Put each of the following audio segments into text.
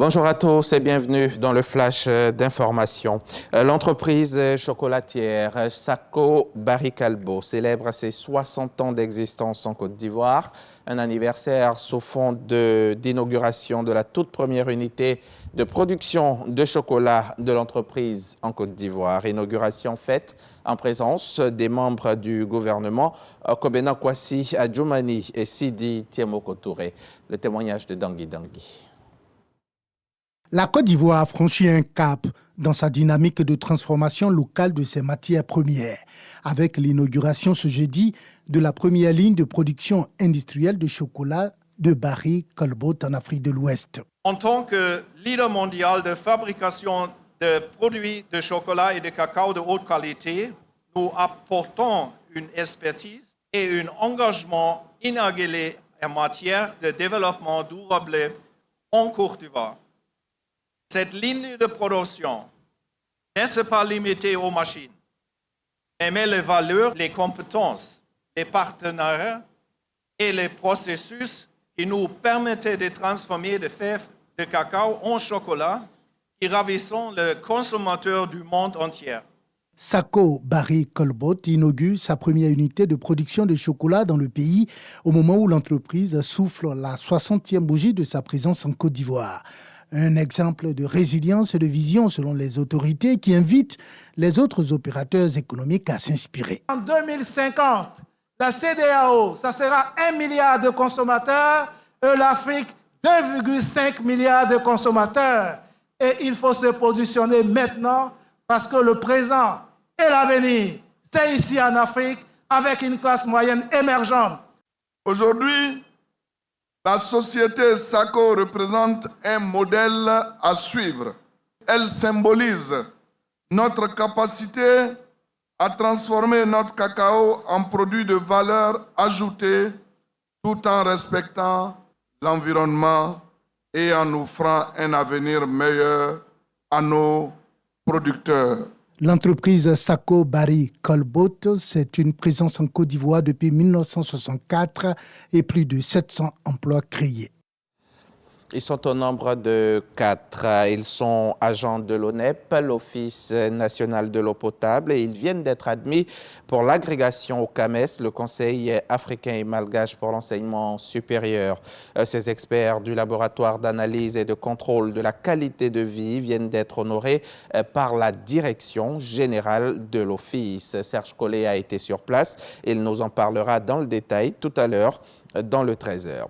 Bonjour à tous et bienvenue dans le flash d'information. L'entreprise chocolatière Sako Barry Callebaut célèbre ses 60 ans d'existence en Côte d'Ivoire. Un anniversaire sous fond d'inauguration de la toute première unité de production de chocolat de l'entreprise en Côte d'Ivoire. Inauguration faite en présence des membres du gouvernement, Kobena Kwasi Adjoumani et Sidi Tiemoko Touré. Le témoignage de Dangui Dangui. La Côte d'Ivoire a franchi un cap dans sa dynamique de transformation locale de ses matières premières, avec l'inauguration ce jeudi de la première ligne de production industrielle de chocolat de Barry Callebaut en Afrique de l'Ouest. En tant que leader mondial de fabrication de produits de chocolat et de cacao de haute qualité, nous apportons une expertise et un engagement inégalé en matière de développement durable en Côte d'Ivoire. Cette ligne de production n'est pas limitée aux machines, mais les valeurs, les compétences, les partenaires et les processus qui nous permettent de transformer des fèves de cacao en chocolat qui ravissent le consommateur du monde entier. Sako Barry Callebaut inaugure sa première unité de production de chocolat dans le pays au moment où l'entreprise souffle la 60e bougie de sa présence en Côte d'Ivoire. Un exemple de résilience et de vision selon les autorités qui invitent les autres opérateurs économiques à s'inspirer. En 2050, la CEDEAO, ça sera 1 milliard de consommateurs et l'Afrique, 2,5 milliards de consommateurs. Et il faut se positionner maintenant parce que le présent et l'avenir, c'est ici en Afrique avec une classe moyenne émergente. Aujourd'hui, la société Sako représente un modèle à suivre. Elle symbolise notre capacité à transformer notre cacao en produit de valeur ajoutée tout en respectant l'environnement et en offrant un avenir meilleur à nos producteurs. L'entreprise Sako Barry Callebaut, c'est une présence en Côte d'Ivoire depuis 1964 et plus de 700 emplois créés. Ils sont au nombre de 4. Ils sont agents de l'ONEP, l'Office national de l'eau potable, et ils viennent d'être admis pour l'agrégation au CAMES, le Conseil africain et malgache pour l'enseignement supérieur. Ces experts du laboratoire d'analyse et de contrôle de la qualité de vie viennent d'être honorés par la direction générale de l'Office. Serge Collet a été sur place. Il nous en parlera dans le détail tout à l'heure dans le 13h.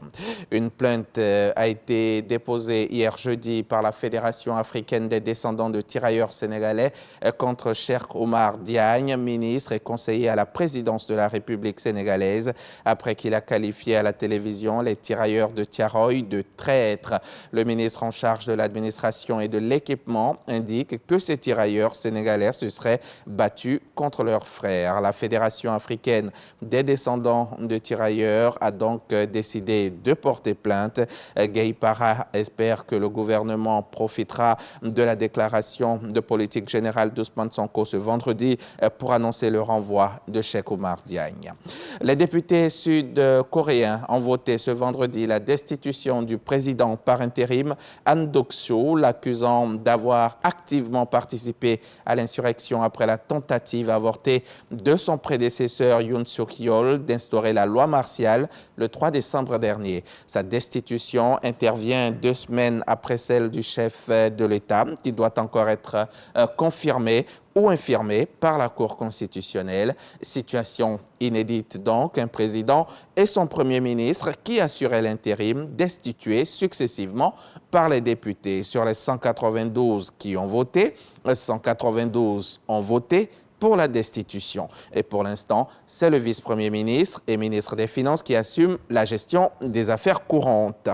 Une plainte a été déposée hier jeudi par la Fédération africaine des descendants de tirailleurs sénégalais contre Cheikh Oumar Diagne, ministre et conseiller à la présidence de la République sénégalaise, après qu'il a qualifié à la télévision les tirailleurs de Thiaroye de traîtres. Le ministre en charge de l'administration et de l'équipement indique que ces tirailleurs sénégalais se seraient battus contre leurs frères. La Fédération africaine des descendants de tirailleurs a donc décidé de porter plainte. Guy Para espère que le gouvernement profitera de la déclaration de politique générale d'Ousmane Sonko ce vendredi pour annoncer le renvoi de Cheikh Oumar Diagne. Les députés sud-coréens ont voté ce vendredi la destitution du président par intérim Han Duck-soo, l'accusant d'avoir activement participé à l'insurrection après la tentative avortée de son prédécesseur Yoon Suk-yeol d'instaurer la loi martiale le 3 décembre dernier. Sa destitution intervient 2 semaines après celle du chef de l'État, qui doit encore être confirmée ou infirmée par la Cour constitutionnelle. Situation inédite donc, un président et son premier ministre qui assuraient l'intérim, destitués successivement par les députés. Sur les 192 qui ont voté, 192 ont voté pour la destitution. Et pour l'instant, c'est le vice-premier ministre et ministre des Finances qui assume la gestion des affaires courantes.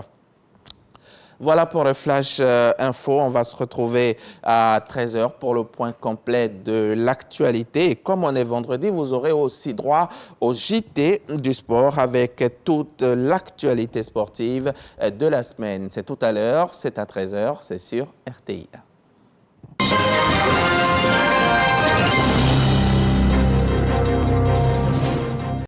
Voilà pour le Flash Info. On va se retrouver à 13h pour le point complet de l'actualité. Et comme on est vendredi, vous aurez aussi droit au JT du sport avec toute l'actualité sportive de la semaine. C'est tout à l'heure, c'est à 13h, c'est sur RTI.